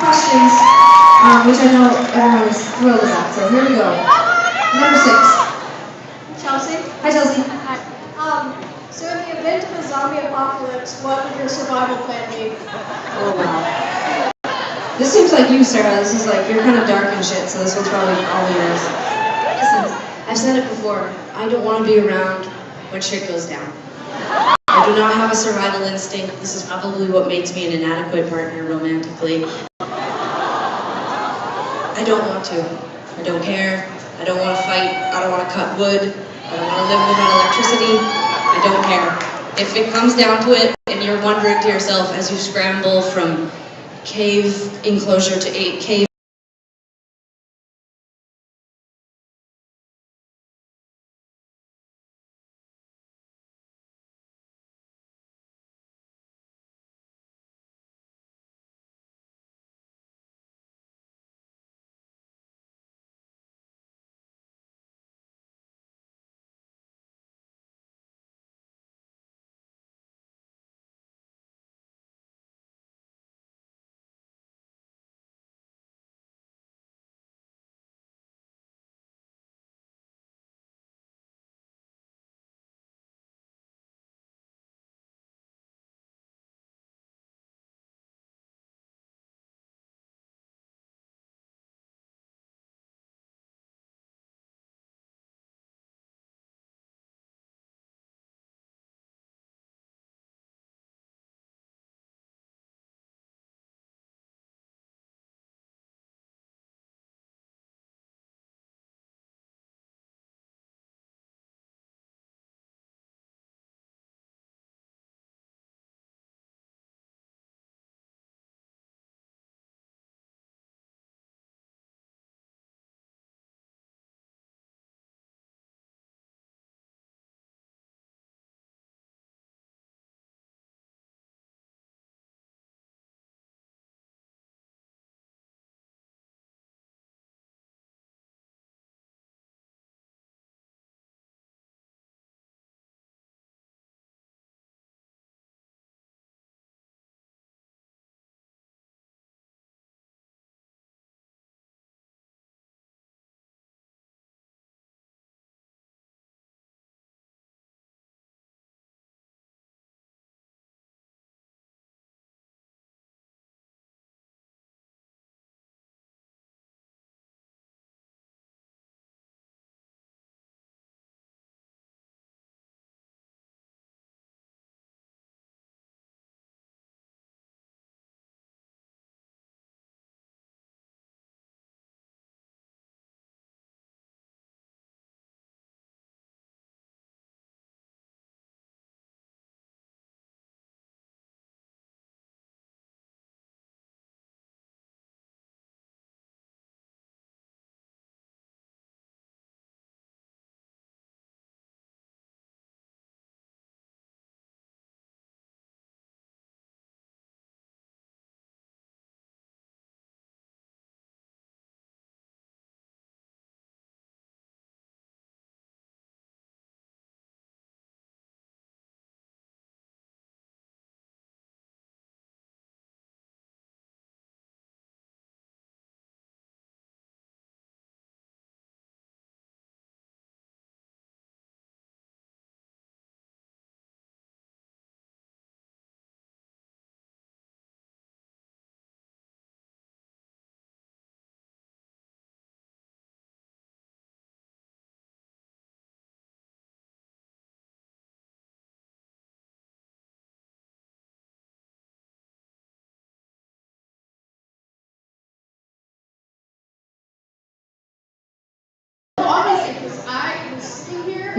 questions, which I know everyone is thrilled about. So here we go. Number 6. Chelsea? Hi, Chelsea. Hi. So in the event of a zombie apocalypse, what would your survival plan be? Oh, wow. This seems like you, Sarah. This is like, you're kind of dark and shit, so this one's probably all yours. Listen, I've said it before. I don't want to be around when shit goes down. I do not have a survival instinct. This is probably what makes me an inadequate partner romantically. I don't want to. I don't care. I don't want to fight. I don't want to cut wood. I don't want to live without electricity. I don't care. If it comes down to it, and you're wondering to yourself as you scramble from cave enclosure to cave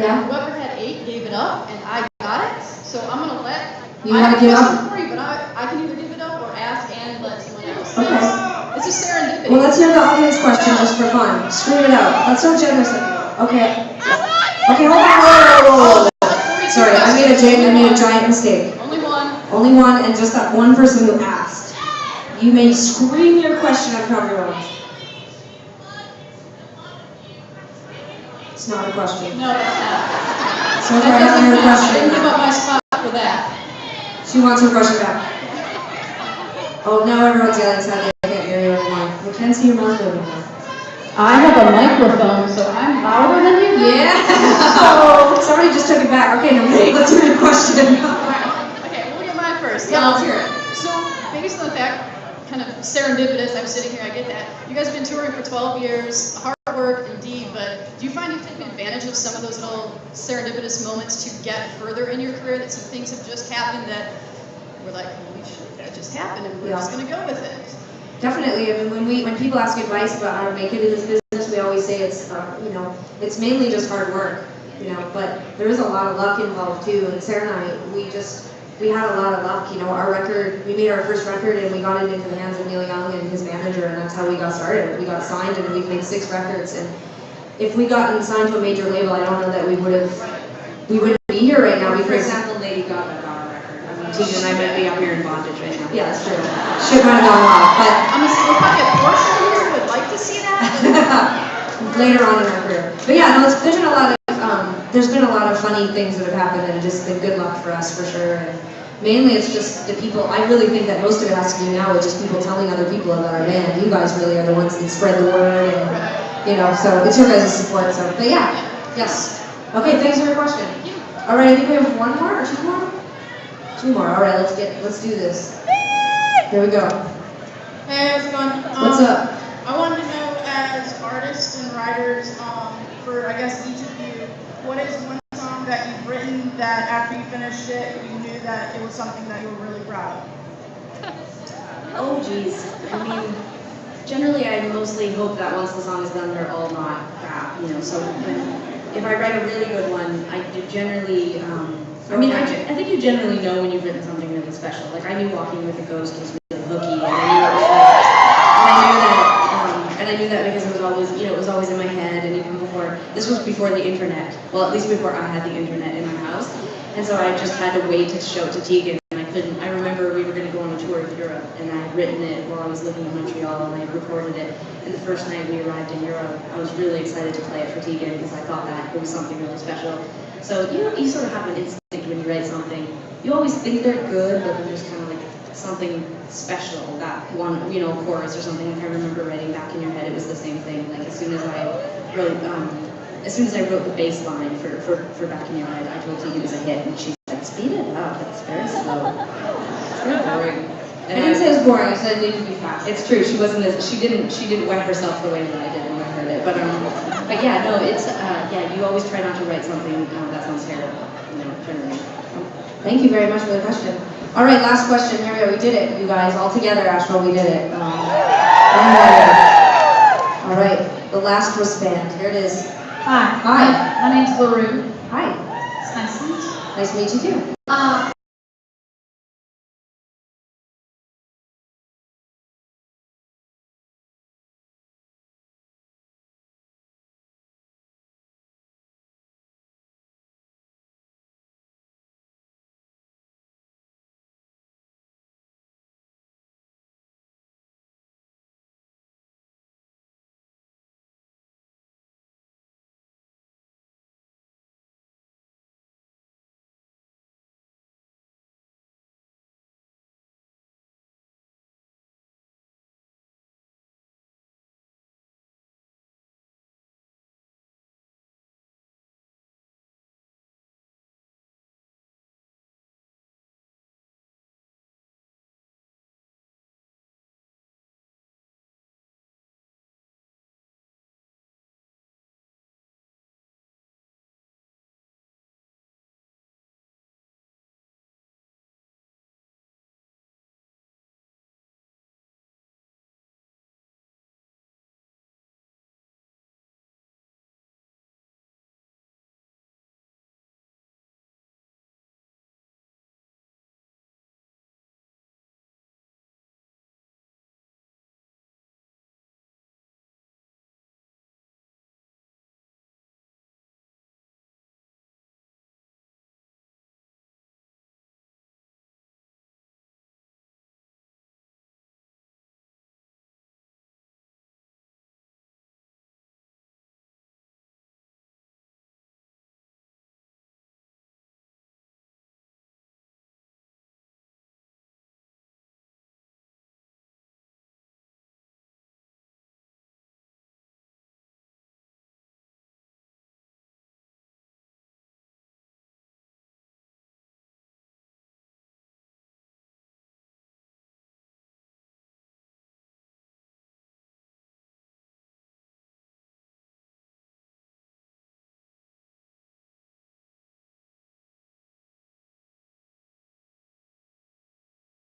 Yeah. Whoever had 8 gave it up, and I got it. So I'm gonna let. You want to give up? For free, but I can either give it up or ask and let someone else. Okay. It's just serendipity. Well, let's hear the audience question just for fun. Screw it out. That's so generous. Okay. Okay, hold on. Whoa. Sorry, I made a giant mistake. Only one. Only one, and just that one person who asked. You may scream your question at everyone. It's not a question. No, that's not. So far, I haven't heard a question. I didn't give up my spot for that. She wants her question back. Oh, now everyone's yelling, so they can't hear Can't see your mouth anymore. I have a microphone, so I'm louder than you. Yeah. So somebody just took it back. Okay, no, let's hear your question. Okay, we'll get mine first. Yeah, let's hear it. So, based on the fact, kind of serendipitous, I'm sitting here, I get that. You guys have been touring for 12 years, hard work indeed, but do you find you've taken advantage of some of those little serendipitous moments to get further in your career, that some things have just happened that we're like, holy shit, that just happened, and we're just going to go with it? Definitely. I mean, when people ask advice about how to make it in this business, we always say it's, it's mainly just hard work, but there is a lot of luck involved too. And Sarah and I, we had a lot of luck. Our record, we made our first record and we got it into the hands of Neil Young and his manager, and that's how we got started. We got signed and we've made 6 records. And if we gotten signed to a major label, I don't know that we wouldn't be here right now. For example, Lady Gaga got our record. I mean, Tegan and I might be up here in bondage right now. Yeah, that's true. Should kind of gone off, but We're probably a portion of you would like to see that. later on in our career. But yeah, no, there's been a lot of funny things that have happened and just been good luck for us for sure. And mainly it's just the people. I really think that most of it has to do now with just people telling other people about our band. You guys really are the ones that spread the word, and so it's your guys' support. So, but yeah, yes. Okay, thanks for your question. All right, I think we have 1 more or 2 more. 2 more. All right, let's do this. Here we go. Hey, how's it going? What's up? I wanted to know, as artists and writers, for I guess each of you, what is one song that you've written that after you finished it, you knew that it was something that you were really proud of? Oh, geez. I mean, generally I mostly hope that once the song is done, they're all not crap, So if I write a really good one, I do generally, I think you generally know when you've written something really special. Like I knew Walking with a Ghost was really hooky, and I knew that because it was always in my head, and even before, this was before the internet, well, at least before I had the internet in my house, and so I just had to wait to show it to Tegan, and I remember we were going to go on a tour of Europe, and I had written it while I was living in Montreal, and I recorded it, and the first night we arrived in Europe, I was really excited to play it for Tegan, because I thought that it was something really special. So, you sort of have an instinct when you write something. You always think they're good, but then there's kind of like something special, that one, chorus or something. Like I remember writing Back in Your Head, it was the same thing. Like as soon as I wrote the bass line for Back in Your Head, I told Tegan it was a hit, and she said, speed it up, it's very slow. It's very boring. I didn't say it was boring, I said it needed to be fast. It's true, she didn't wet herself the way that I did when I heard it. But yeah, no, it's, you always try not to write something that sounds terrible, generally. Thank you very much for the question. All right, last question. Here we go. We did it, you guys. All together, Asheville, we did it. All right, the last wristband. Here it is. Hi. Hi. My name's LaRue. Hi. It's nice to meet you. Nice to meet you too.